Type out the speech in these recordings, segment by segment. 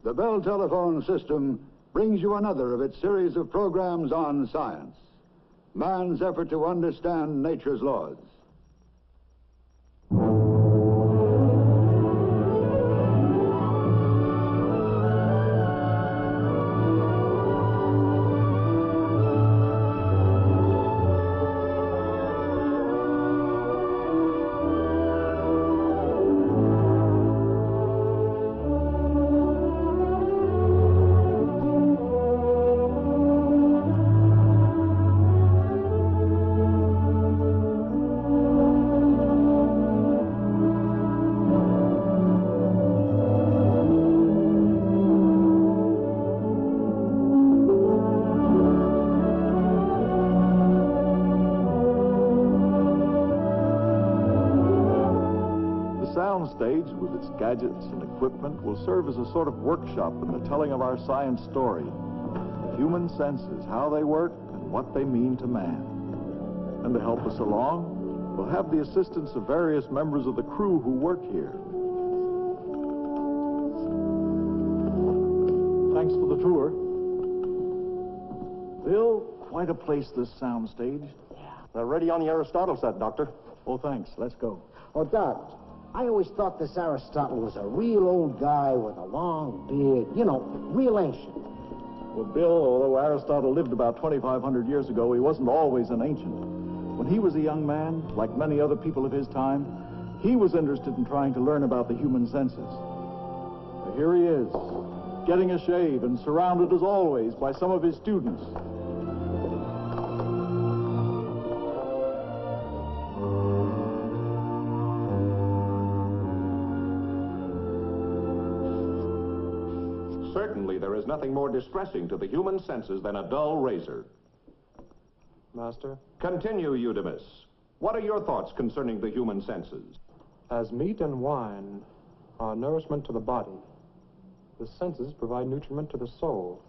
the Bell Telephone System brings you another of its series of programs on science, man's effort to understand nature's laws. Soundstage, with its gadgets and equipment, will serve as a sort of workshop in the telling of our science story. The human senses, how they work, and what they mean to man. And to help us along, we'll have the assistance of various members of the crew who work here. Thanks for the tour. Bill, quite a place, this soundstage. Yeah. They're ready on the Aristotle set, Doctor. Oh, thanks. Let's go. Oh, Doc, I always thought this Aristotle was a real old guy with a long beard, you know, real ancient. Well, Bill, although Aristotle lived about 2,500 years ago, he wasn't always an ancient. When he was a young man, like many other people of his time, he was interested in trying to learn about the human senses. But here he is, getting a shave and surrounded, as always, by some of his students. Certainly, there is nothing more distressing to the human senses than a dull razor. Master? Continue, Eudemus. What are your thoughts concerning the human senses? As meat and wine are nourishment to the body, the senses provide nutriment to the soul.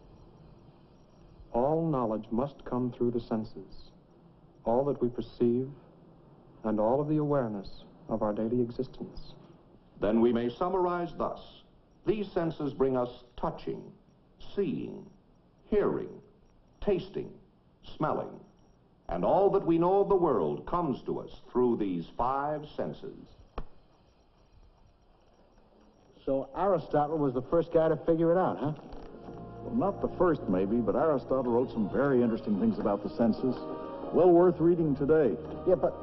All knowledge must come through the senses. All that we perceive and all of the awareness of our daily existence. Then we may summarize thus. These senses bring us touching, seeing, hearing, tasting, smelling, and all that we know of the world comes to us through these 5 senses. So Aristotle was the first guy to figure it out, huh? Well, not the first, maybe, but Aristotle wrote some very interesting things about the senses. Well worth reading today. Yeah, but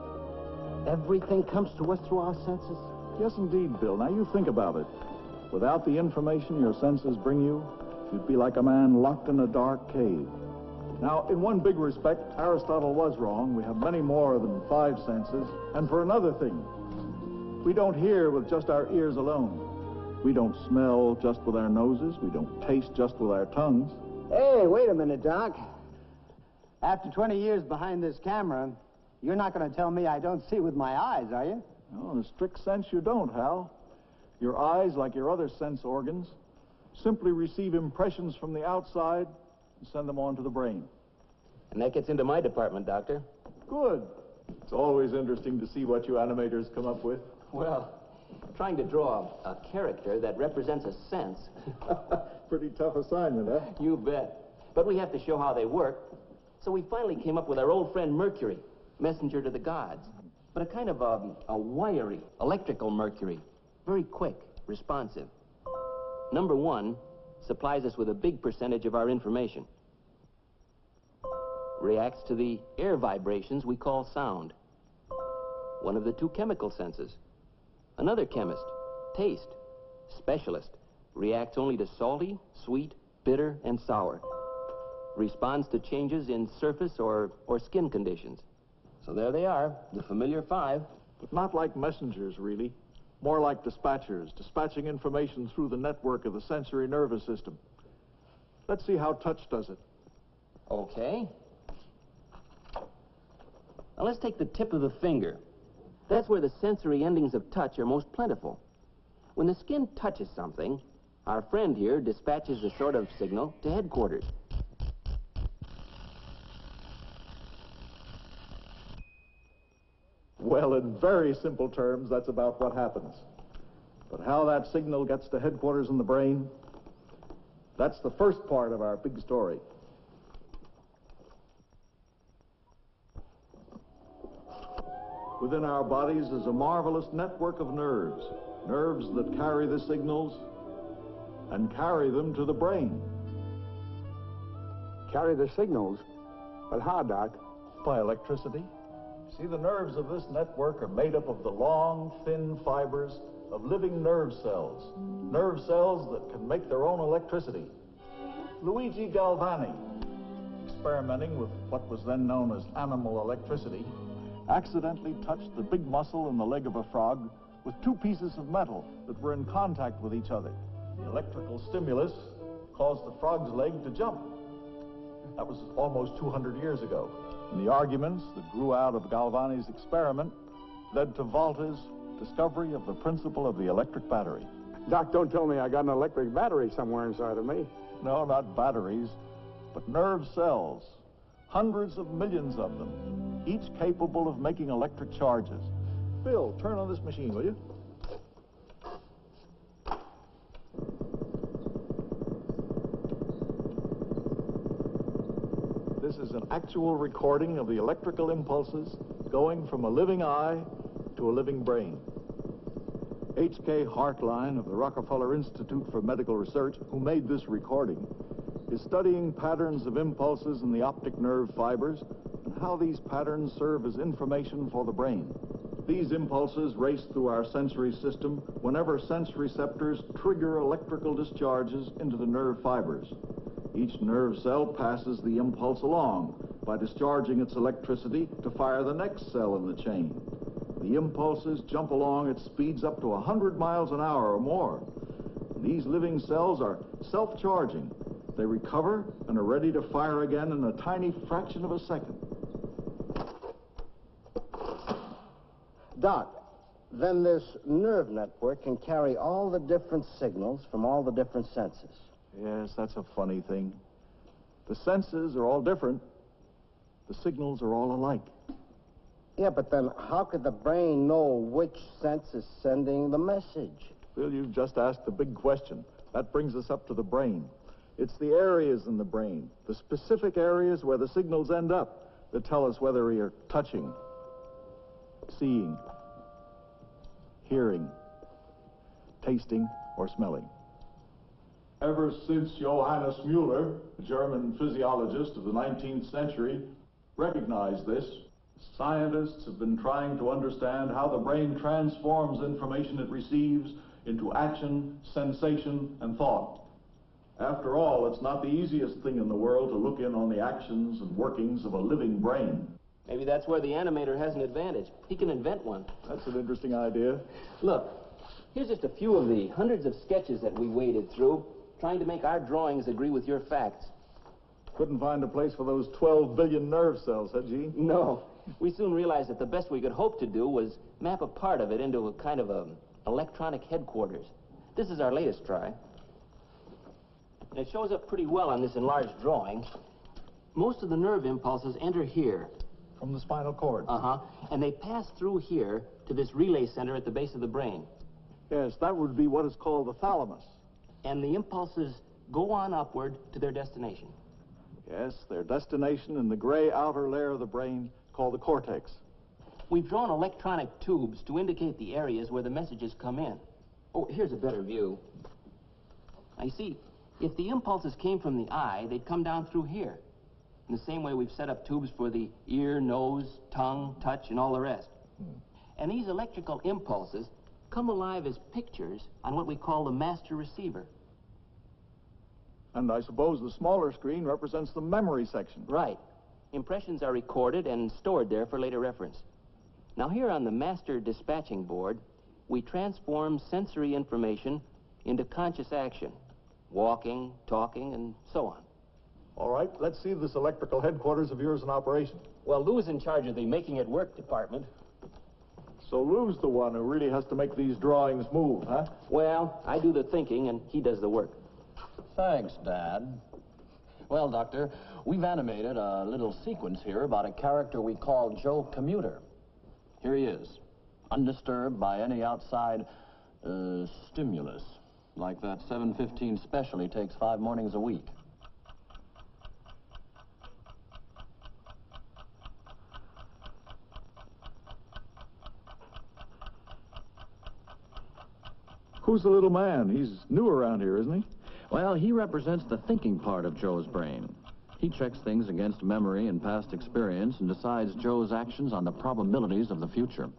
everything comes to us through our senses? Yes, indeed, Bill. Now, you think about it. Without the information your senses bring you, you'd be like a man locked in a dark cave. Now, in one big respect, Aristotle was wrong. We have many more than 5 senses. And for another thing, we don't hear with just our ears alone. We don't smell just with our noses. We don't taste just with our tongues. Hey, wait a minute, Doc. After 20 years behind this camera, you're not going to tell me I don't see with my eyes, are you? No, in a strict sense, you don't, Hal. Your eyes, like your other sense organs, simply receive impressions from the outside and send them on to the brain. And that gets into my department, Doctor. Good. It's always interesting to see what you animators come up with. Well, trying to draw a character that represents a sense. Pretty tough assignment, huh? You bet. But we have to show how they work. So we finally came up with our old friend Mercury, messenger to the gods. But a kind of a wiry, electrical Mercury. Very quick, responsive. Number 1 supplies us with a big percentage of our information. Reacts to the air vibrations we call sound. One of the 2 chemical senses. Another chemist, taste, specialist, reacts only to salty, sweet, bitter, and sour. Responds to changes in surface or skin conditions. So there they are, the familiar 5. But not like messengers, really. More like dispatchers, dispatching information through the network of the sensory nervous system. Let's see how touch does it. Okay. Now let's take the tip of the finger. That's where the sensory endings of touch are most plentiful. When the skin touches something, our friend here dispatches a sort of signal to headquarters. Well, in very simple terms, that's about what happens. But how that signal gets to headquarters in the brain, That's the first part of our big story. Within our bodies is a marvelous network of nerves. Nerves that carry the signals and carry them to the brain. Carry the signals? But how, Doc? By electricity. See, the nerves of this network are made up of the long, thin fibers of living nerve cells that can make their own electricity. Luigi Galvani, experimenting with what was then known as animal electricity, accidentally touched the big muscle in the leg of a frog with two pieces of metal that were in contact with each other. The electrical stimulus caused the frog's leg to jump. That was almost 200 years ago. And the arguments that grew out of Galvani's experiment led to Volta's discovery of the principle of the electric battery. Doc, don't tell me I got an electric battery somewhere inside of me. No, not batteries, but nerve cells. Hundreds of millions of them, each capable of making electric charges. Bill, turn on this machine, will you? This is an actual recording of the electrical impulses going from a living eye to a living brain. H.K. Hartline of the Rockefeller Institute for Medical Research, who made this recording, is studying patterns of impulses in the optic nerve fibers and how these patterns serve as information for the brain. These impulses race through our sensory system whenever sense receptors trigger electrical discharges into the nerve fibers. Each nerve cell passes the impulse along by discharging its electricity to fire the next cell in the chain. The impulses jump along at speeds up to 100 miles an hour or more. These living cells are self-charging. They recover and are ready to fire again in a tiny fraction of a second. Doc, then this nerve network can carry all the different signals from all the different senses. Yes, that's a funny thing. The senses are all different. The signals are all alike. Yeah, but then how could the brain know which sense is sending the message? Bill, you've just asked the big question. That brings us up to the brain. It's the areas in the brain, the specific areas where the signals end up, that tell us whether you're touching, seeing, hearing, tasting, or smelling. Ever since Johannes Müller, a German physiologist of the 19th century, recognized this, scientists have been trying to understand how the brain transforms information it receives into action, sensation, and thought. After all, it's not the easiest thing in the world to look in on the actions and workings of a living brain. Maybe that's where the animator has an advantage. He can invent one. That's an interesting idea. Look, here's just a few of the hundreds of sketches that we waded through, trying to make our drawings agree with your facts. Couldn't find a place for those 12 billion nerve cells, huh, Gene? No. We soon realized that the best we could hope to do was map a part of it into a kind of electronic headquarters. This is our latest try. And it shows up pretty well on this enlarged drawing. Most of the nerve impulses enter here. From the spinal cord. Uh-huh. And they pass through here to this relay center at the base of the brain. Yes, that would be what is called the thalamus. And the impulses go on upward to their destination. Yes, their destination in the gray outer layer of the brain called the cortex. We've drawn electronic tubes to indicate the areas where the messages come in. Oh, here's a better view. Now, you see, if the impulses came from the eye, they'd come down through here. In the same way we've set up tubes for the ear, nose, tongue, touch, and all the rest. And these electrical impulses come alive as pictures on what we call the master receiver. And I suppose the smaller screen represents the memory section. Right. Impressions are recorded and stored there for later reference. Now, here on the master dispatching board, we transform sensory information into conscious action. Walking, talking, and so on. All right, let's see this electrical headquarters of yours in operation. Well, Lou's in charge of the making it work department. So Lou's the one who really has to make these drawings move, huh? Well, I do the thinking and he does the work. Thanks, Dad. Well, Doctor, we've animated a little sequence here about a character we call Joe Commuter. Here he is, undisturbed by any outside stimulus. Like that 7:15 special he takes 5 mornings a week. Who's the little man? He's new around here, isn't he? Well, he represents the thinking part of Joe's brain. He checks things against memory and past experience and decides Joe's actions on the probabilities of the future.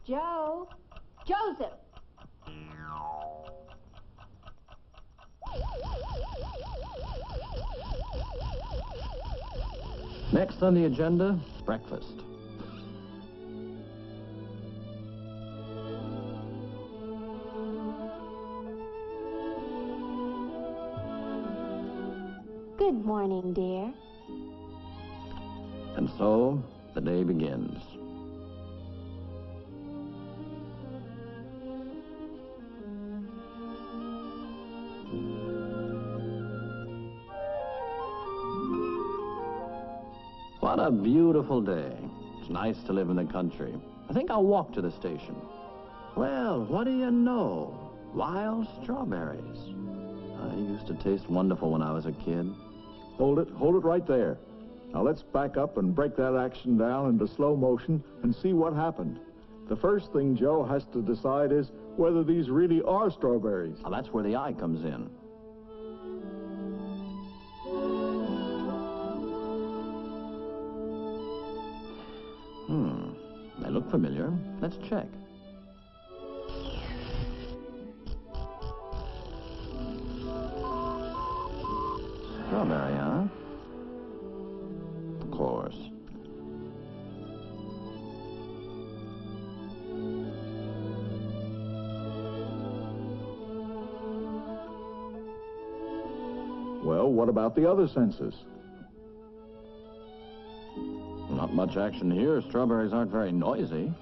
Joe? Joseph! Next on the agenda, breakfast. Good morning, dear. And so, the day begins. What a beautiful day. It's nice to live in the country. I think I'll walk to the station. Well, what do you know? Wild strawberries. I used to taste wonderful when I was a kid. Hold it right there. Now let's back up and break that action down into slow motion and see what happened. The first thing Joe has to decide is whether these really are strawberries. Now, that's where the eye comes in. They look familiar. Let's check. Strawberry, huh? Of course. Well, what about the other senses? Not much action here. Strawberries aren't very noisy.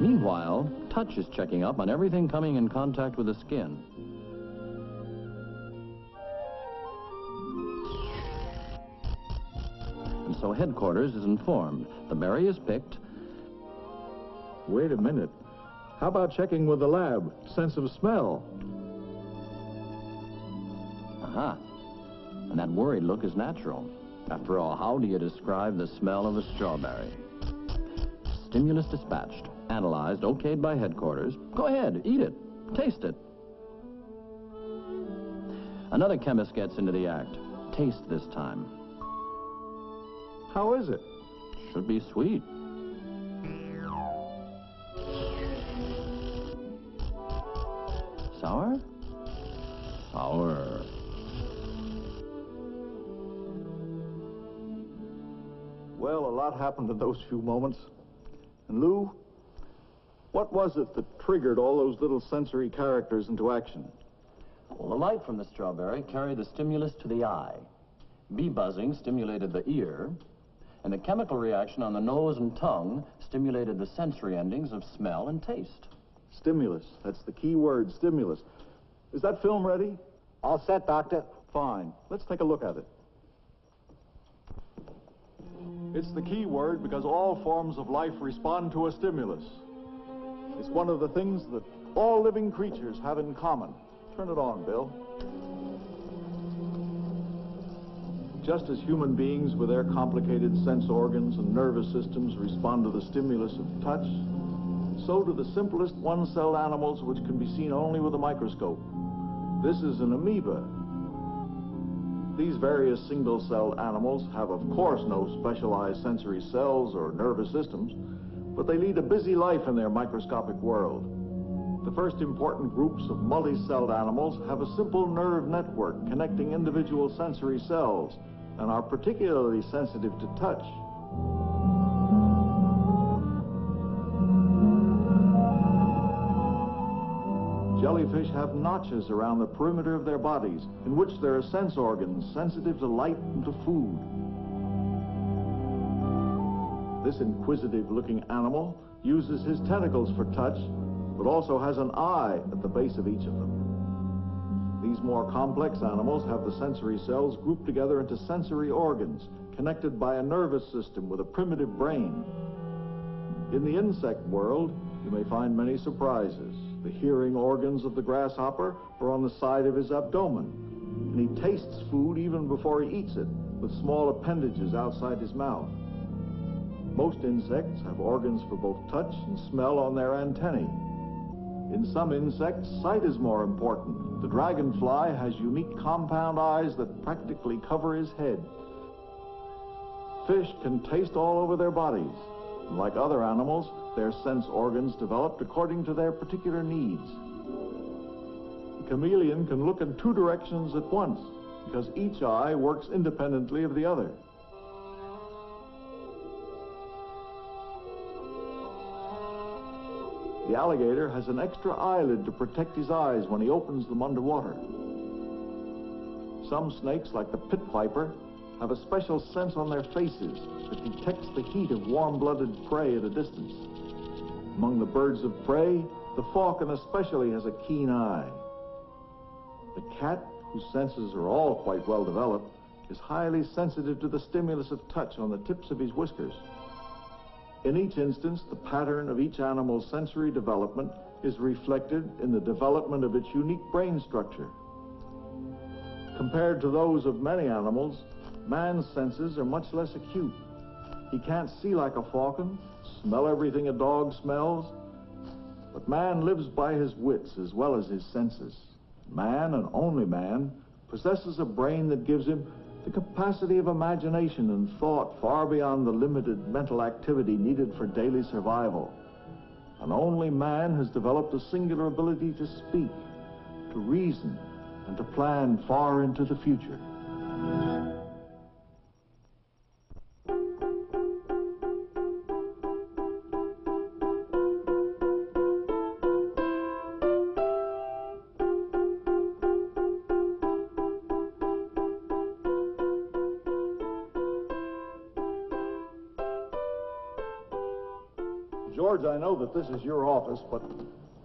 Meanwhile, touch is checking up on everything coming in contact with the skin. And so headquarters is informed. The berry is picked. Wait a minute. How about checking with the lab? Sense of smell. Aha. And that worried look is natural. After all, how do you describe the smell of a strawberry? Stimulus dispatched. Analyzed, okayed by headquarters. Go ahead, eat it. Taste it. Another chemist gets into the act. Taste this time. How is it? Should be sweet. Sour? Sour. Well, a lot happened in those few moments. And Lou, what was it that triggered all those little sensory characters into action? Well, the light from the strawberry carried the stimulus to the eye. Bee buzzing stimulated the ear, and the chemical reaction on the nose and tongue stimulated the sensory endings of smell and taste. Stimulus. That's the key word, stimulus. Is that film ready? All set, Doctor. Fine. Let's take a look at it. It's the key word because all forms of life respond to a stimulus. It's one of the things that all living creatures have in common. Turn it on, Bill. Just as human beings with their complicated sense organs and nervous systems respond to the stimulus of touch, so do the simplest one-celled animals which can be seen only with a microscope. This is an amoeba. These various single-celled animals have, of course, no specialized sensory cells or nervous systems, but they lead a busy life in their microscopic world. The first important groups of multi-celled animals have a simple nerve network connecting individual sensory cells and are particularly sensitive to touch. Jellyfish have notches around the perimeter of their bodies in which there are sense organs sensitive to light and to food. This inquisitive-looking animal uses his tentacles for touch, but also has an eye at the base of each of them. These more complex animals have the sensory cells grouped together into sensory organs, connected by a nervous system with a primitive brain. In the insect world, you may find many surprises. The hearing organs of the grasshopper are on the side of his abdomen, and he tastes food even before he eats it, with small appendages outside his mouth. Most insects have organs for both touch and smell on their antennae. In some insects, sight is more important. The dragonfly has unique compound eyes that practically cover his head. Fish can taste all over their bodies. Like other animals, their sense organs developed according to their particular needs. The chameleon can look in two directions at once because each eye works independently of the other. The alligator has an extra eyelid to protect his eyes when he opens them underwater. Some snakes, like the pit viper, have a special sense on their faces that detects the heat of warm-blooded prey at a distance. Among the birds of prey, the falcon especially has a keen eye. The cat, whose senses are all quite well developed, is highly sensitive to the stimulus of touch on the tips of his whiskers. In each instance, the pattern of each animal's sensory development is reflected in the development of its unique brain structure. Compared to those of many animals, man's senses are much less acute. He can't see like a falcon, smell everything a dog smells, but man lives by his wits as well as his senses. Man, and only man, possesses a brain that gives him the capacity of imagination and thought far beyond the limited mental activity needed for daily survival. And only man has developed a singular ability to speak, to reason, and to plan far into the future. George, I know that this is your office, but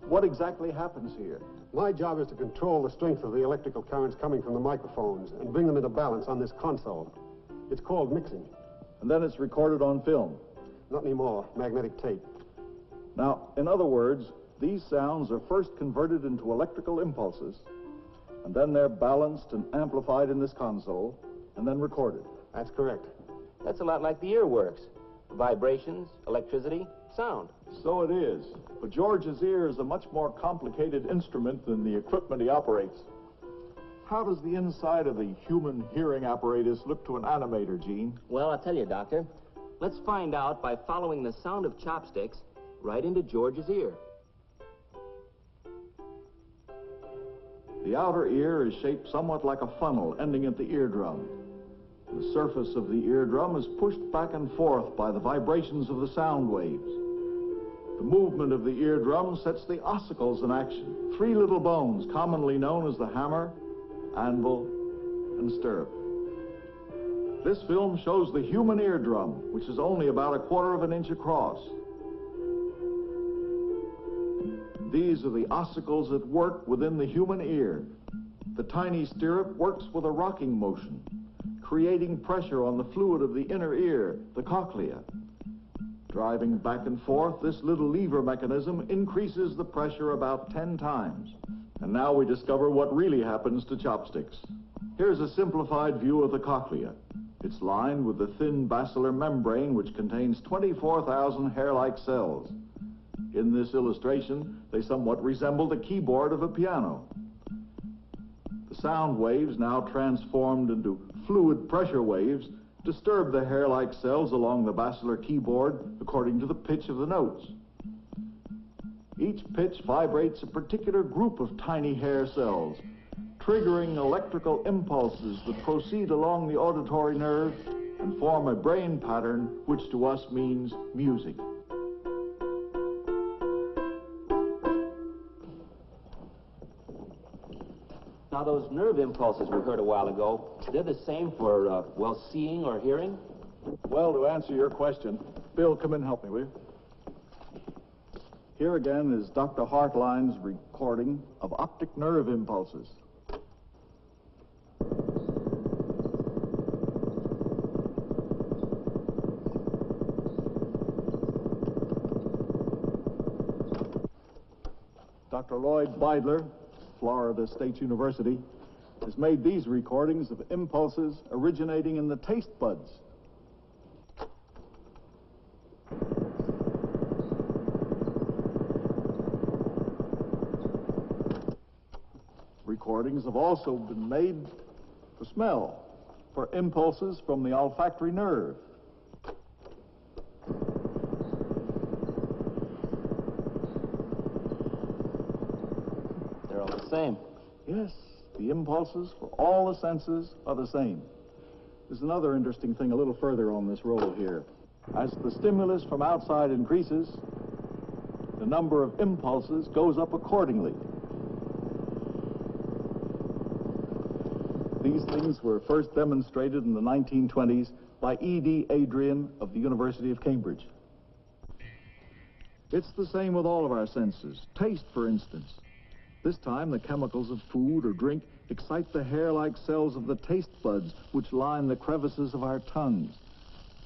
what exactly happens here? My job is to control the strength of the electrical currents coming from the microphones and bring them into balance on this console. It's called mixing. And then it's recorded on film? Not anymore. Magnetic tape. Now, in other words, these sounds are first converted into electrical impulses, and then they're balanced and amplified in this console, and then recorded. That's correct. That's a lot like the ear works. Vibrations, electricity, sound. So it is. But George's ear is a much more complicated instrument than the equipment he operates. How does the inside of the human hearing apparatus look to an animator, Gene? Well, I'll tell you, Doctor. Let's find out by following the sound of chopsticks right into George's ear. The outer ear is shaped somewhat like a funnel ending at the eardrum. The surface of the eardrum is pushed back and forth by the vibrations of the sound waves. The movement of the eardrum sets the ossicles in action, three little bones commonly known as the hammer, anvil, and stirrup. This film shows the human eardrum, which is only about 1/4 of an inch across. These are the ossicles at work within the human ear. The tiny stirrup works with a rocking motion, creating pressure on the fluid of the inner ear, the cochlea. Driving back and forth, this little lever mechanism increases the pressure about 10 times. And now we discover what really happens to chopsticks. Here's a simplified view of the cochlea. It's lined with the thin basilar membrane, which contains 24,000 hair-like cells. In this illustration, they somewhat resemble the keyboard of a piano. The sound waves, now transformed into fluid pressure waves, disturb the hair-like cells along the basilar keyboard according to the pitch of the notes. Each pitch vibrates a particular group of tiny hair cells, triggering electrical impulses that proceed along the auditory nerve and form a brain pattern which to us means music. Now, those nerve impulses we heard a while ago, they're the same for, well, seeing or hearing? Well, to answer your question, Bill, come in and help me, will you? Here again is Dr. Hartline's recording of optic nerve impulses. Dr. Lloyd Beidler, Florida State University, has made these recordings of impulses originating in the taste buds. Recordings have also been made for smell, for impulses from the olfactory nerve. They're all the same. Yes, the impulses for all the senses are the same. There's another interesting thing a little further on this roll here. As the stimulus from outside increases, the number of impulses goes up accordingly. These things were first demonstrated in the 1920s by E.D. Adrian of the University of Cambridge. It's the same with all of our senses. Taste, for instance. This time, the chemicals of food or drink excite the hair-like cells of the taste buds, which line the crevices of our tongues.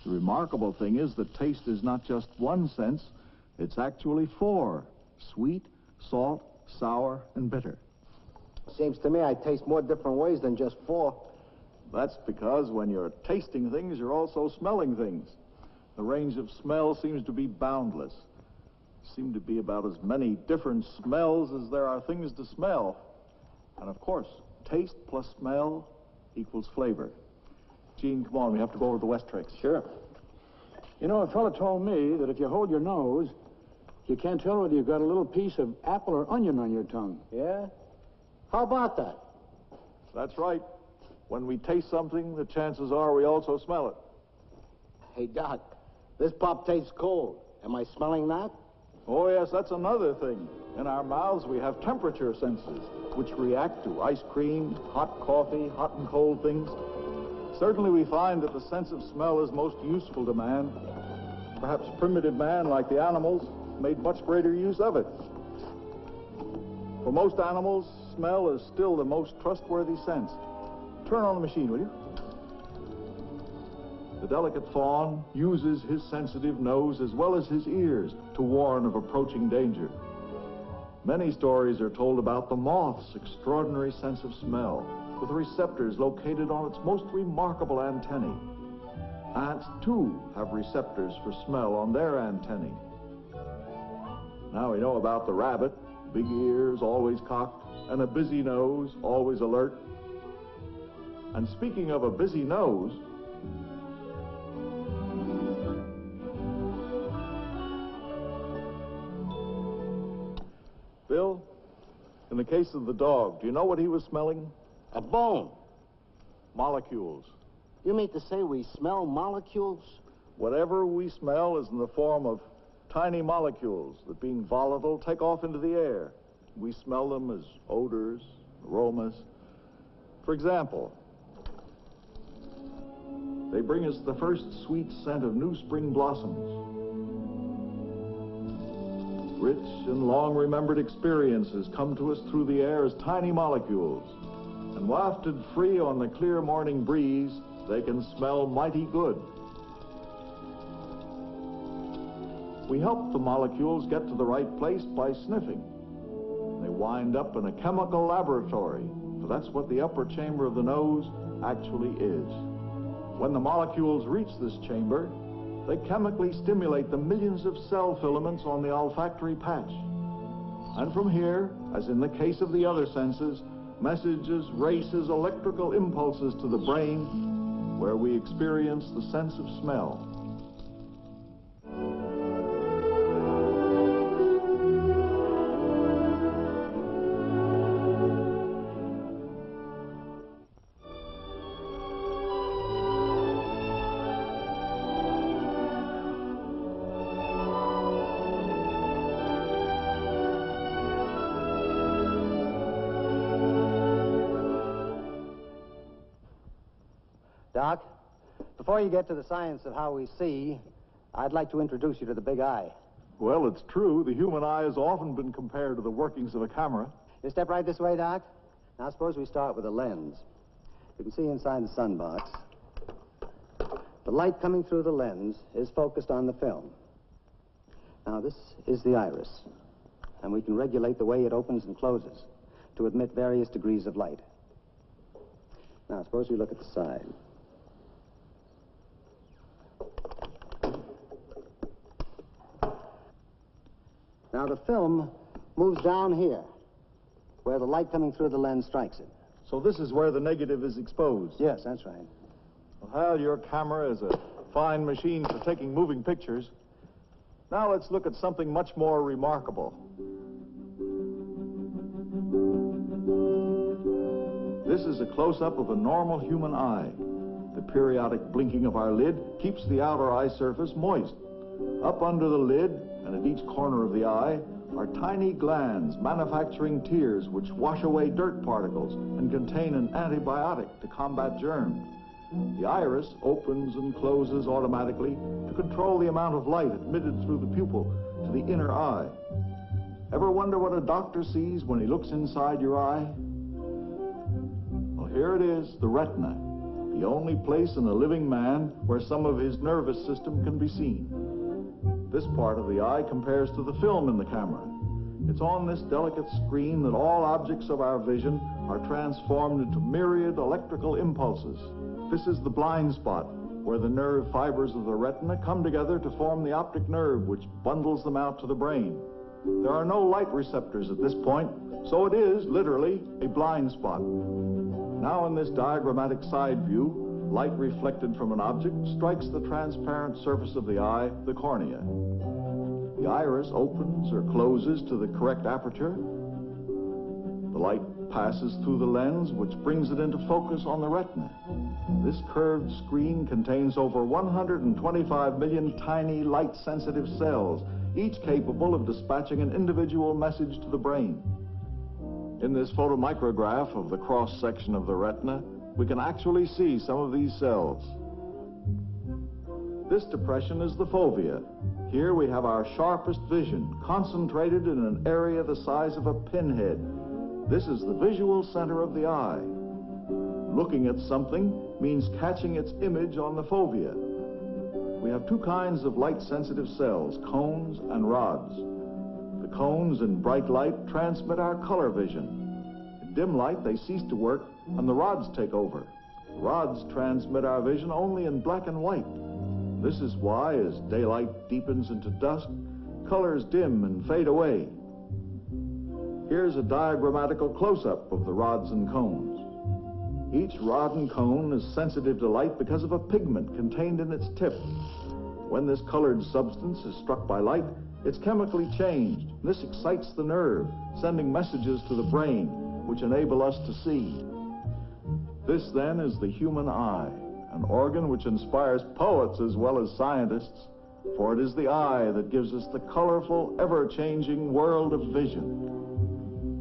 The remarkable thing is that taste is not just one sense, it's actually four: sweet, salt, sour, and bitter. Seems to me I taste more different ways than just four. That's because when you're tasting things, you're also smelling things. The range of smell seems to be boundless. Seem to be about as many different smells as there are things to smell. And of course, taste plus smell equals flavor. Gene, come on, we have to go over the West tricks. Sure. You know, a fella told me that if you hold your nose, you can't tell whether you've got a little piece of apple or onion on your tongue. Yeah? How about that? That's right. When we taste something, the chances are we also smell it. Hey, Doc, this pop tastes cold. Am I smelling that? Oh, yes, that's another thing. In our mouths, we have temperature senses, which react to ice cream, hot coffee, hot and cold things. Certainly, we find that the sense of smell is most useful to man. Perhaps primitive man, like the animals, made much greater use of it. For most animals, smell is still the most trustworthy sense. Turn on the machine, will you? The delicate fawn uses his sensitive nose as well as his ears to warn of approaching danger. Many stories are told about the moth's extraordinary sense of smell, with receptors located on its most remarkable antennae. Ants, too, have receptors for smell on their antennae. Now we know about the rabbit: big ears, always cocked, and a busy nose, always alert. And speaking of a busy nose, Bill, in the case of the dog, do you know what he was smelling? A bone. Molecules. You mean to say we smell molecules? Whatever we smell is in the form of tiny molecules that, being volatile, take off into the air. We smell them as odors, aromas. For example, they bring us the first sweet scent of new spring blossoms. Rich and long-remembered experiences come to us through the air as tiny molecules, and wafted free on the clear morning breeze, they can smell mighty good. We help the molecules get to the right place by sniffing. They wind up in a chemical laboratory, for that's what the upper chamber of the nose actually is. When the molecules reach this chamber, they chemically stimulate the millions of cell filaments on the olfactory patch. And from here, as in the case of the other senses, messages race as electrical impulses to the brain, where we experience the sense of smell. Doc, before you get to the science of how we see, I'd like to introduce you to the big eye. Well, it's true. The human eye has often been compared to the workings of a camera. You step right this way, Doc. Now, suppose we start with a lens. You can see inside the sun box. The light coming through the lens is focused on the film. Now, this is the iris, and we can regulate the way it opens and closes to admit various degrees of light. Now, suppose we look at the side. Now, the film moves down here, where the light coming through the lens strikes it. So this is where the negative is exposed. Yes, that's right. Well, Hal, your camera is a fine machine for taking moving pictures. Now let's look at something much more remarkable. This is a close-up of a normal human eye. The periodic blinking of our lid keeps the outer eye surface moist. Up under the lid, and at each corner of the eye, are tiny glands manufacturing tears which wash away dirt particles and contain an antibiotic to combat germs. The iris opens and closes automatically to control the amount of light admitted through the pupil to the inner eye. Ever wonder what a doctor sees when he looks inside your eye? Well, here it is, the retina, the only place in a living man where some of his nervous system can be seen. This part of the eye compares to the film in the camera. It's on this delicate screen that all objects of our vision are transformed into myriad electrical impulses. This is the blind spot, where the nerve fibers of the retina come together to form the optic nerve, which bundles them out to the brain. There are no light receptors at this point, so it is, literally, a blind spot. Now in this diagrammatic side view, light reflected from an object strikes the transparent surface of the eye, the cornea. The iris opens or closes to the correct aperture. The light passes through the lens, which brings it into focus on the retina. This curved screen contains over 125 million tiny light-sensitive cells, each capable of dispatching an individual message to the brain. In this photomicrograph of the cross-section of the retina, we can actually see some of these cells. This depression is the fovea. Here we have our sharpest vision, concentrated in an area the size of a pinhead. This is the visual center of the eye. Looking at something means catching its image on the fovea. We have two kinds of light-sensitive cells, cones and rods. The cones in bright light transmit our color vision. In dim light, they cease to work, and the rods take over. The rods transmit our vision only in black and white. This is why, as daylight deepens into dusk, colors dim and fade away. Here's a diagrammatical close-up of the rods and cones. Each rod and cone is sensitive to light because of a pigment contained in its tip. When this colored substance is struck by light, it's chemically changed. This excites the nerve, sending messages to the brain, which enable us to see. This, then, is the human eye, an organ which inspires poets as well as scientists, for it is the eye that gives us the colorful, ever-changing world of vision.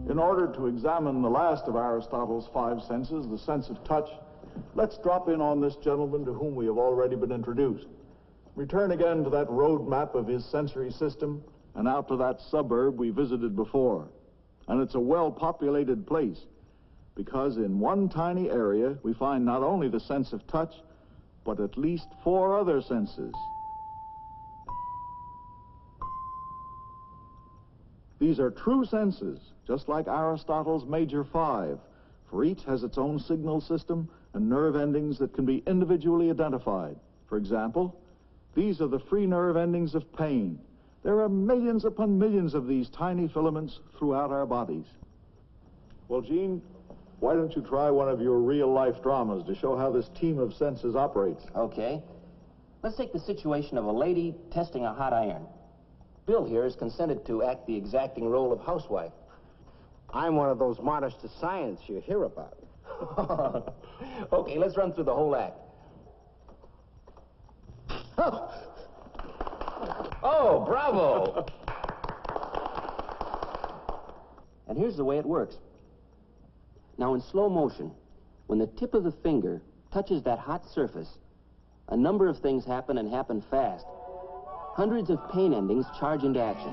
In order to examine the last of Aristotle's five senses, the sense of touch, let's drop in on this gentleman to whom we have already been introduced. Return again to that road map of his sensory system and out to that suburb we visited before. And it's a well-populated place, because in one tiny area we find not only the sense of touch, but at least four other senses. These are true senses, just like Aristotle's major five, for each has its own signal system and nerve endings that can be individually identified. For example, these are the free nerve endings of pain. There are millions upon millions of these tiny filaments throughout our bodies. Well, Gene, why don't you try one of your real-life dramas to show how this team of senses operates? Okay. Let's take the situation of a lady testing a hot iron. Bill here has consented to act the exacting role of housewife. I'm one of those martyrs to science you hear about. Okay, let's run through the whole act. Oh, bravo! And here's the way it works. Now, in slow motion, when the tip of the finger touches that hot surface, a number of things happen and happen fast. Hundreds of pain endings charge into action.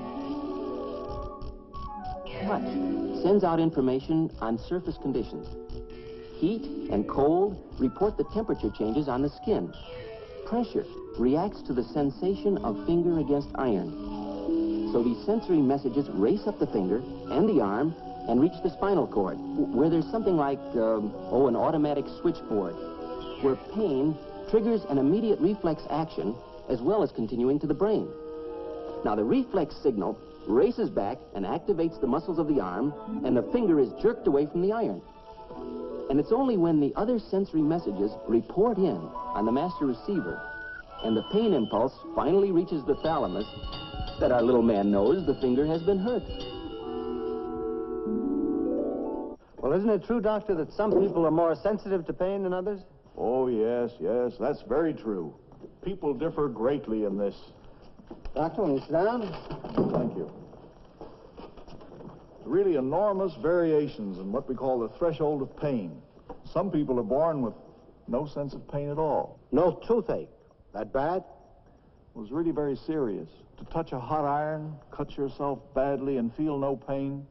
Touch sends out information on surface conditions. Heat and cold report the temperature changes on the skin. Pressure reacts to the sensation of finger against iron. So these sensory messages race up the finger and the arm and reach the spinal cord, where there's something like, an automatic switchboard, where pain triggers an immediate reflex action as well as continuing to the brain. Now, the reflex signal races back and activates the muscles of the arm, and the finger is jerked away from the iron. And it's only when the other sensory messages report in on the master receiver and the pain impulse finally reaches the thalamus that our little man knows the finger has been hurt. Well, isn't it true, Doctor, that some people are more sensitive to pain than others? Oh, yes, that's very true. People differ greatly in this. Doctor, will you sit down? Thank you. Really enormous variations in what we call the threshold of pain. Some people are born with no sense of pain at all. No toothache. That bad? It was really very serious. To touch a hot iron, cut yourself badly, and feel no pain.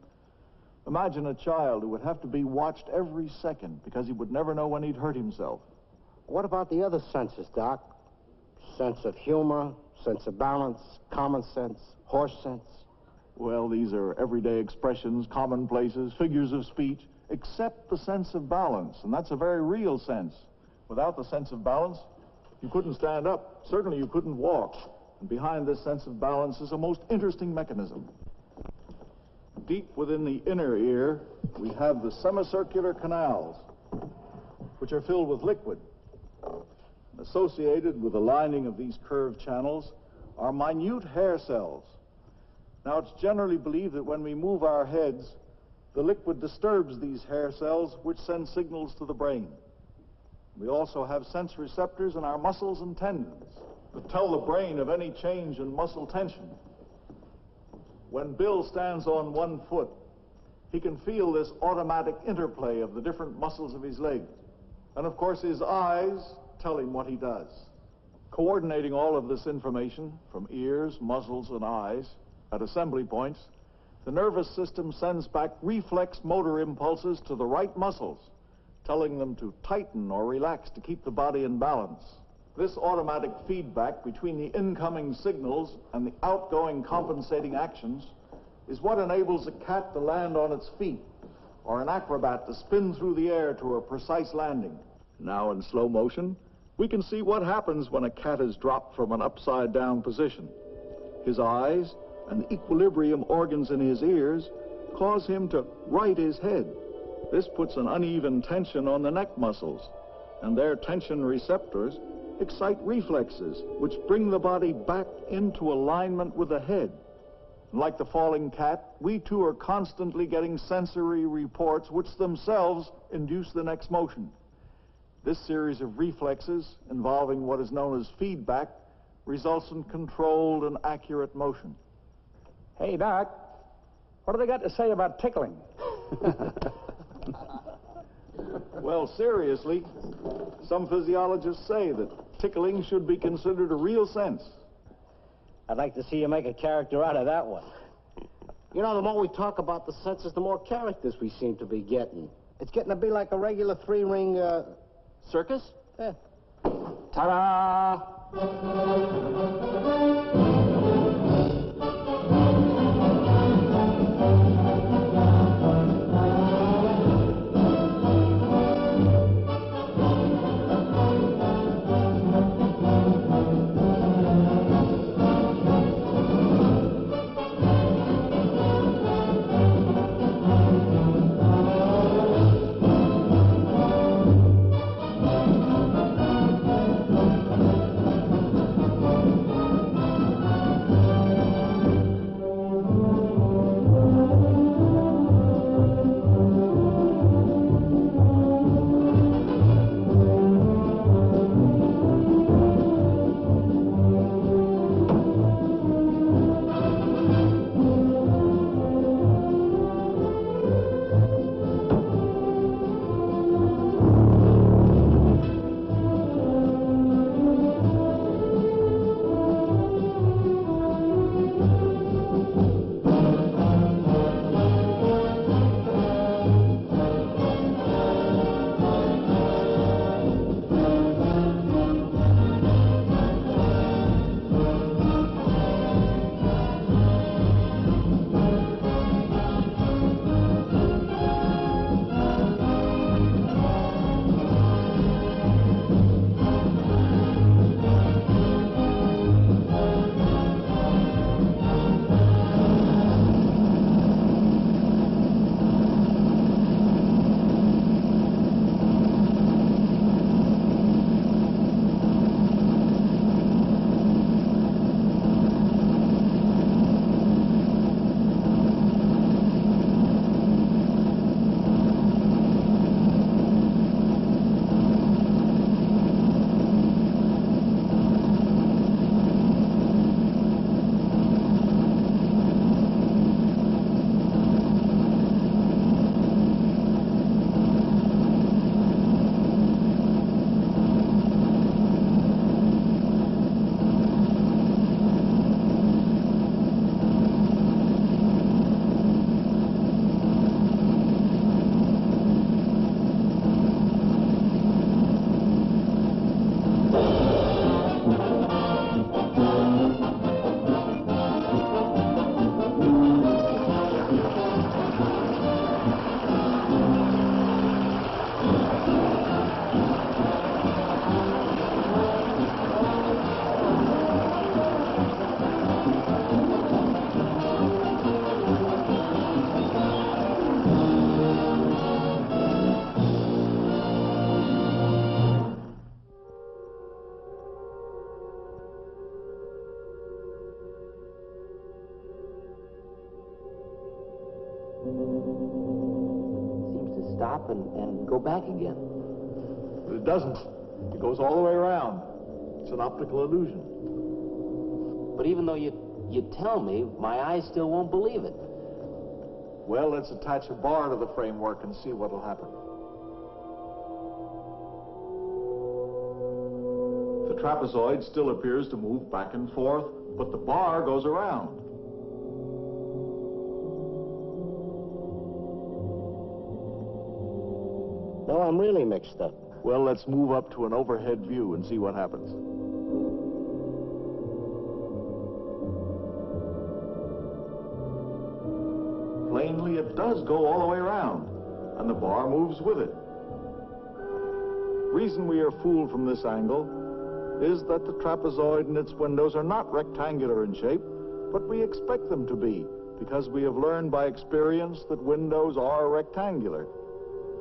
Imagine a child who would have to be watched every second because he would never know when he'd hurt himself. What about the other senses, Doc? Sense of humor, sense of balance, common sense, horse sense? Well, these are everyday expressions, commonplaces, figures of speech, except the sense of balance, and that's a very real sense. Without the sense of balance, you couldn't stand up. Certainly you couldn't walk. And behind this sense of balance is a most interesting mechanism. Deep within the inner ear, we have the semicircular canals, which are filled with liquid. Associated with the lining of these curved channels are minute hair cells. Now, it's generally believed that when we move our heads, the liquid disturbs these hair cells, which send signals to the brain. We also have sense receptors in our muscles and tendons that tell the brain of any change in muscle tension. When Bill stands on one foot, he can feel this automatic interplay of the different muscles of his legs. And of course, his eyes tell him what he does. Coordinating all of this information from ears, muzzles, and eyes at assembly points, the nervous system sends back reflex motor impulses to the right muscles, telling them to tighten or relax to keep the body in balance. This automatic feedback between the incoming signals and the outgoing compensating actions is what enables a cat to land on its feet or an acrobat to spin through the air to a precise landing. Now in slow motion, we can see what happens when a cat is dropped from an upside-down position. His eyes and the equilibrium organs in his ears cause him to right his head. This puts an uneven tension on the neck muscles, and their tension receptors excite reflexes, which bring the body back into alignment with the head. Like the falling cat, we too are constantly getting sensory reports which themselves induce the next motion. This series of reflexes, involving what is known as feedback, results in controlled and accurate motion. Hey, Doc, what do they got to say about tickling? Well, seriously, some physiologists say that tickling should be considered a real sense. I'd like to see you make a character out of that one. You know, the more we talk about the senses, the more characters we seem to be getting. It's getting to be like a regular three-ring, Circus? Yeah. Ta-da! and go back again. But it doesn't. It goes all the way around. It's an optical illusion. But even though you tell me, my eyes still won't believe it. Well, let's attach a bar to the framework and see what'll happen. The trapezoid still appears to move back and forth, but the bar goes around. No, I'm really mixed up. Well, let's move up to an overhead view and see what happens. Plainly, it does go all the way around, and the bar moves with it. Reason we are fooled from this angle is that the trapezoid and its windows are not rectangular in shape, but we expect them to be, because we have learned by experience that windows are rectangular.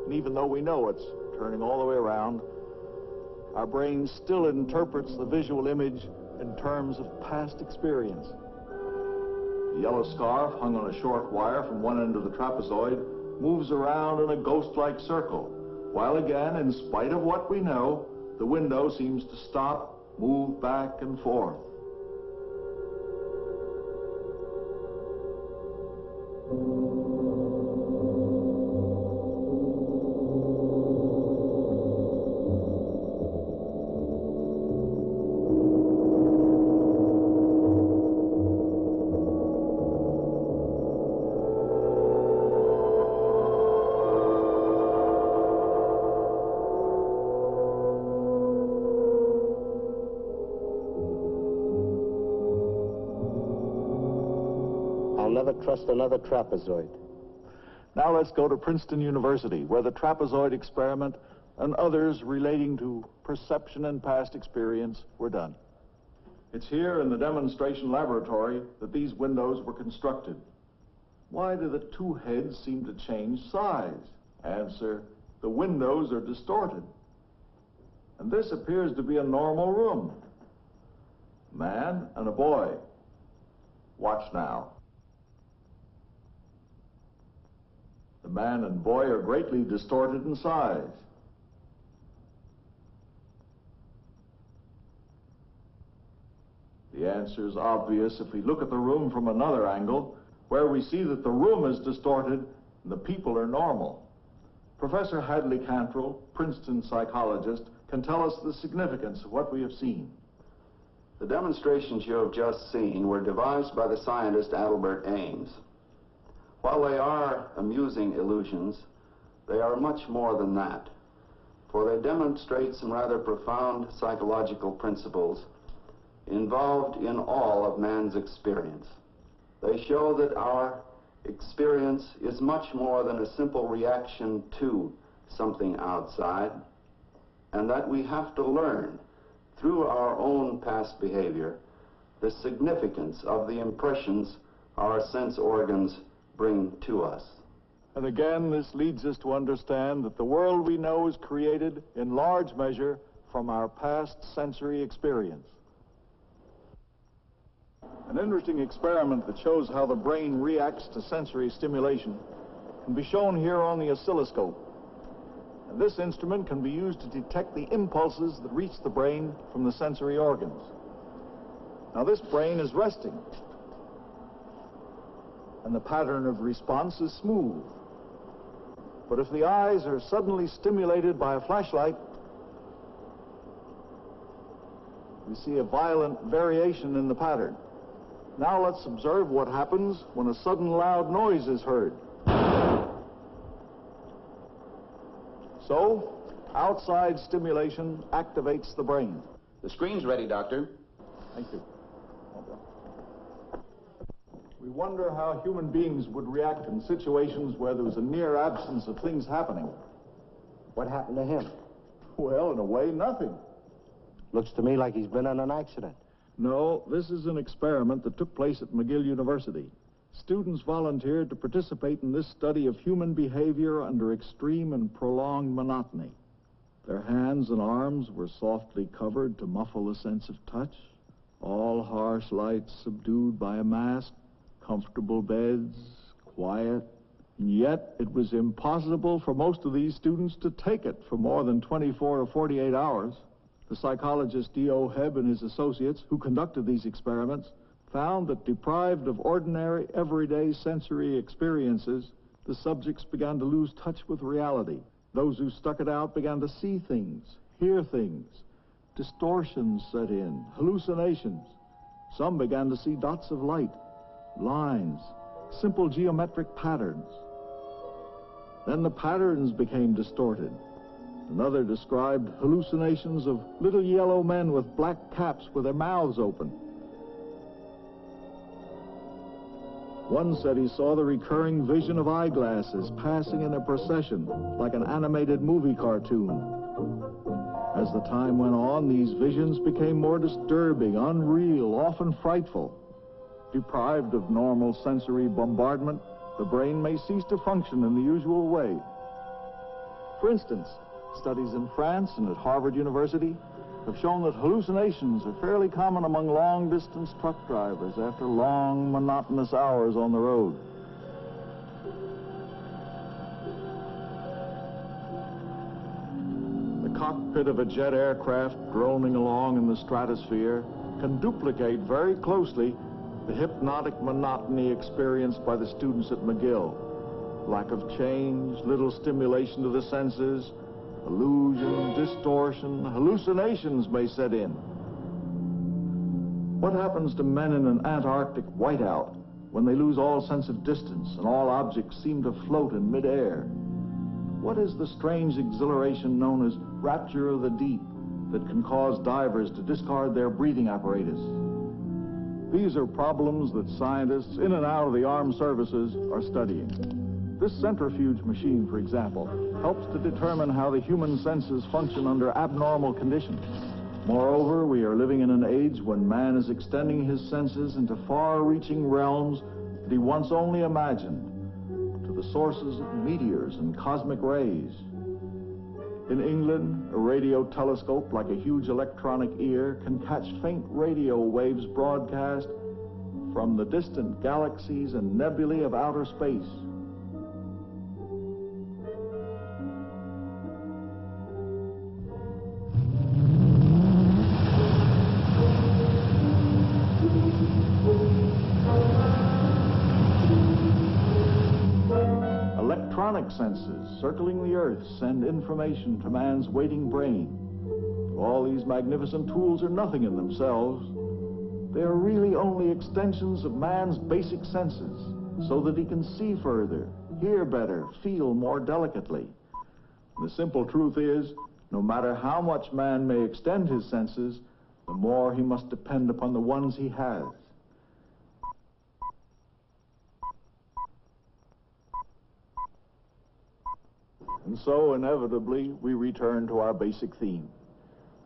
And even though we know it's turning all the way around, our brain still interprets the visual image in terms of past experience. The yellow scarf hung on a short wire from one end of the trapezoid moves around in a ghost-like circle, while again, in spite of what we know, the window seems to stop, move back and forth. Never trust another trapezoid. Now let's go to Princeton University, where the trapezoid experiment and others relating to perception and past experience were done. It's here in the demonstration laboratory that these windows were constructed. Why do the two heads seem to change size? Answer, the windows are distorted. And this appears to be a normal room. Man and a boy. Watch now. The man and boy are greatly distorted in size. The answer is obvious if we look at the room from another angle, where we see that the room is distorted and the people are normal. Professor Hadley Cantrell, Princeton psychologist, can tell us the significance of what we have seen. The demonstrations you have just seen were devised by the scientist Albert Ames. While they are amusing illusions, they are much more than that, for they demonstrate some rather profound psychological principles involved in all of man's experience. They show that our experience is much more than a simple reaction to something outside, and that we have to learn through our own past behavior the significance of the impressions our sense organs bring to us. And again, this leads us to understand that the world we know is created in large measure from our past sensory experience. An interesting experiment that shows how the brain reacts to sensory stimulation can be shown here on the oscilloscope. And this instrument can be used to detect the impulses that reach the brain from the sensory organs. Now, this brain is resting, and the pattern of response is smooth. But if the eyes are suddenly stimulated by a flashlight, we see a violent variation in the pattern. Now let's observe what happens when a sudden loud noise is heard. So, outside stimulation activates the brain. The screen's ready, Doctor. Thank you. We wonder how human beings would react in situations where there was a near absence of things happening. What happened to him? Well, in a way, nothing. Looks to me like he's been in an accident. No, this is an experiment that took place at McGill University. Students volunteered to participate in this study of human behavior under extreme and prolonged monotony. Their hands and arms were softly covered to muffle the sense of touch. All harsh lights subdued by a mask. Comfortable beds, quiet, And yet, it was impossible for most of these students to take it for more than 24 or 48 hours. The psychologist D.O. Hebb and his associates, who conducted these experiments, found that deprived of ordinary, everyday sensory experiences, the subjects began to lose touch with reality. Those who stuck it out began to see things, hear things. Distortions set in, hallucinations. Some began to see dots of light, lines, simple geometric patterns. Then the patterns became distorted. Another described hallucinations of little yellow men with black caps with their mouths open. One said he saw the recurring vision of eyeglasses passing in a procession like an animated movie cartoon. As the time went on, these visions became more disturbing, unreal, often frightful. Deprived of normal sensory bombardment, the brain may cease to function in the usual way. For instance, studies in France and at Harvard University have shown that hallucinations are fairly common among long-distance truck drivers after long, monotonous hours on the road. The cockpit of a jet aircraft droning along in the stratosphere can duplicate very closely the hypnotic monotony experienced by the students at McGill. Lack of change, little stimulation to the senses, illusion, distortion, hallucinations may set in. What happens to men in an Antarctic whiteout when they lose all sense of distance and all objects seem to float in midair? What is the strange exhilaration known as rapture of the deep that can cause divers to discard their breathing apparatus? These are problems that scientists in and out of the armed services are studying. This centrifuge machine, for example, helps to determine how the human senses function under abnormal conditions. Moreover, we are living in an age when man is extending his senses into far-reaching realms that he once only imagined, to the sources of meteors and cosmic rays. In England, a radio telescope, like a huge electronic ear, can catch faint radio waves broadcast from the distant galaxies and nebulae of outer space. Electronic senses circling the Earth send information to man's waiting brain. All these magnificent tools are nothing in themselves. They are really only extensions of man's basic senses, so that he can see further, hear better, feel more delicately. The simple truth is, no matter how much man may extend his senses, the more he must depend upon the ones he has. And so, inevitably, we return to our basic theme.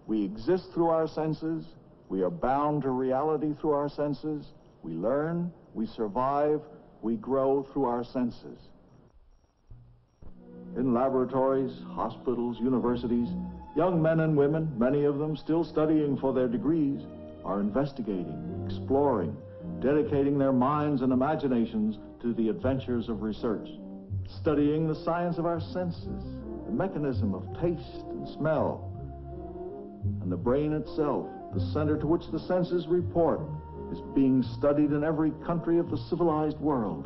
We exist through our senses, we are bound to reality through our senses, we learn, we survive, we grow through our senses. In laboratories, hospitals, universities, young men and women, many of them still studying for their degrees, are investigating, exploring, dedicating their minds and imaginations to the adventures of research. Studying the science of our senses, the mechanism of taste and smell, and the brain itself, the center to which the senses report, is being studied in every country of the civilized world.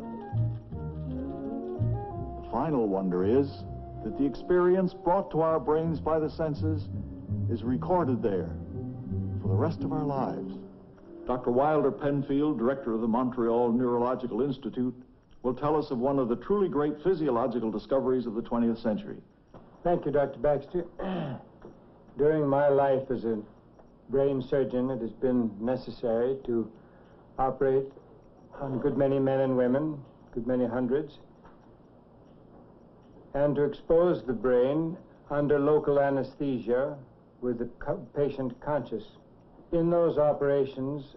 The final wonder is that the experience brought to our brains by the senses is recorded there for the rest of our lives. Dr. Wilder Penfield, director of the Montreal Neurological Institute, will tell us of one of the truly great physiological discoveries of the 20th century. Thank you, Dr. Baxter. During my life as a brain surgeon, it has been necessary to operate on a good many men and women, a good many hundreds, and to expose the brain under local anesthesia with the patient conscious. In those operations,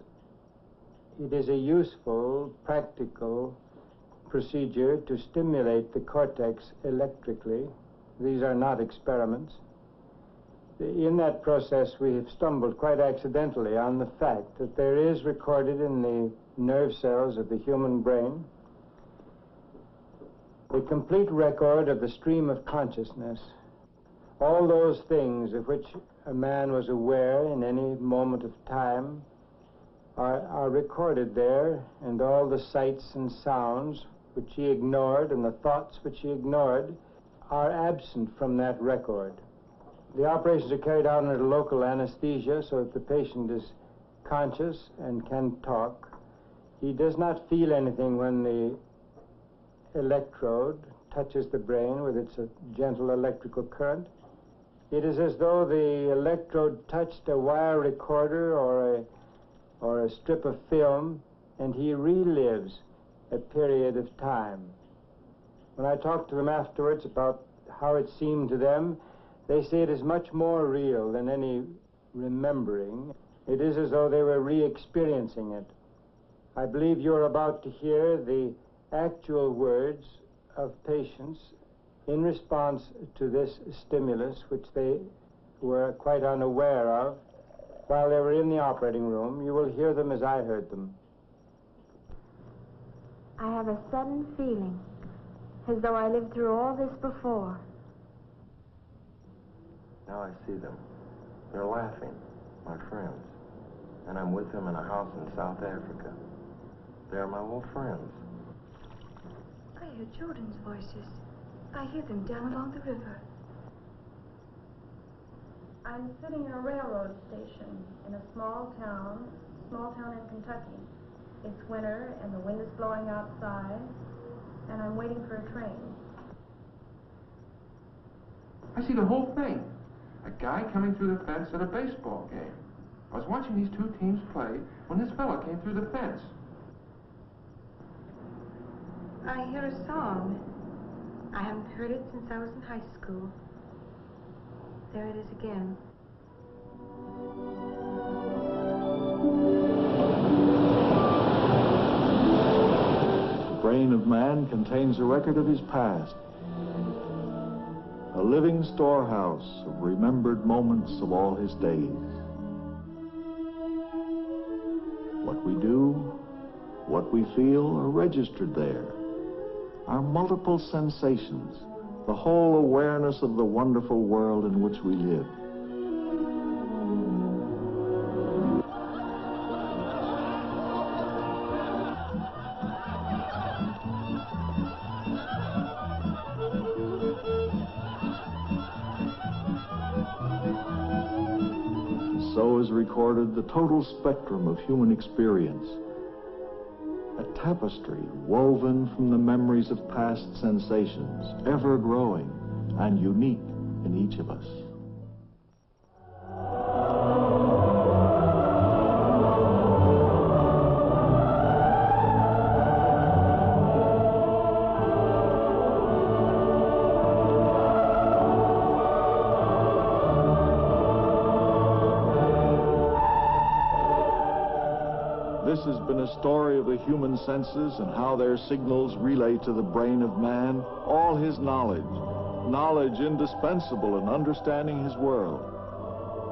it is a useful, practical procedure to stimulate the cortex electrically. These are not experiments. In that process, we have stumbled quite accidentally on the fact that there is recorded in the nerve cells of the human brain A complete record of the stream of consciousness. All those things of which a man was aware in any moment of time are recorded there, and all the sights and sounds which he ignored and the thoughts which he ignored are absent from that record. The operations are carried out under local anesthesia so that the patient is conscious and can talk. He does not feel anything when the electrode touches the brain with its gentle electrical current. It is as though the electrode touched a wire recorder or a strip of film, and he relives a period of time. When I talk to them afterwards about how it seemed to them, they say it is much more real than any remembering. It is as though they were re-experiencing it. I believe you're about to hear the actual words of patients in response to this stimulus, which they were quite unaware of while they were in the operating room. You will hear them as I heard them. I have a sudden feeling as though I lived through all this before. Now I see them. They're laughing, my friends. And I'm with them in a house in South Africa. They're my old friends. I hear children's voices. I hear them down along the river. I'm sitting in a railroad station in a small town in Kentucky. It's winter and the wind is blowing outside, and I'm waiting for a train. I see the whole thing. A guy coming through the fence at a baseball game. I was watching these two teams play when this fellow came through the fence. I hear a song. I haven't heard it since I was in high school. There it is again. The brain of man contains a record of his past, a living storehouse of remembered moments of all his days. What we do, what we feel are registered there. Our multiple sensations, the whole awareness of the wonderful world in which we live. So is recorded the total spectrum of human experience. A tapestry woven from the memories of past sensations, ever growing and unique in each of us. This has been a story of the human senses and how their signals relate to the brain of man, all his knowledge indispensable in understanding his world.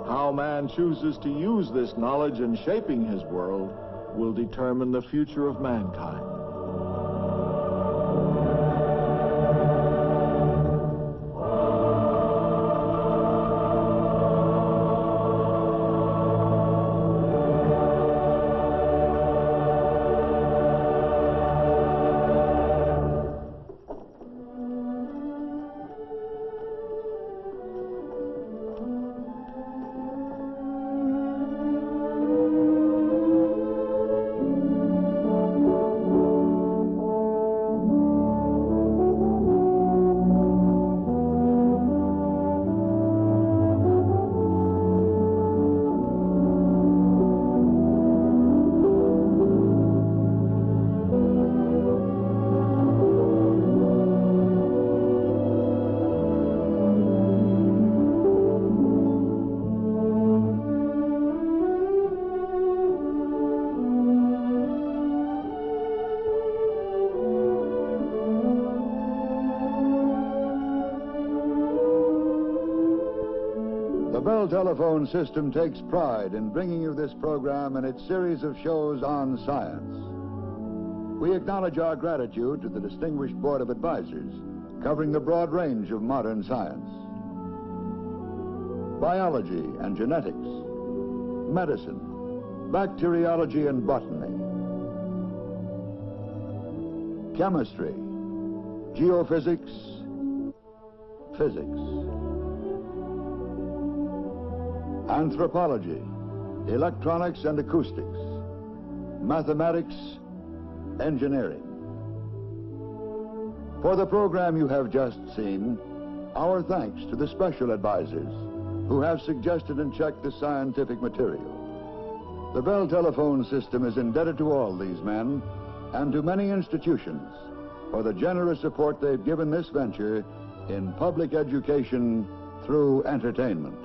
How man chooses to use this knowledge in shaping his world will determine the future of mankind. The Bell Telephone System takes pride in bringing you this program and its series of shows on science. we acknowledge our gratitude to the distinguished Board of Advisors, covering the broad range of modern science. Biology and genetics, medicine, bacteriology and botany, chemistry, geophysics, physics, anthropology, electronics and acoustics, mathematics, engineering. For the program you have just seen, our thanks to the special advisors who have suggested and checked the scientific material. The Bell telephone system is indebted to all these men and to many institutions for the generous support they've given this venture in public education through entertainment.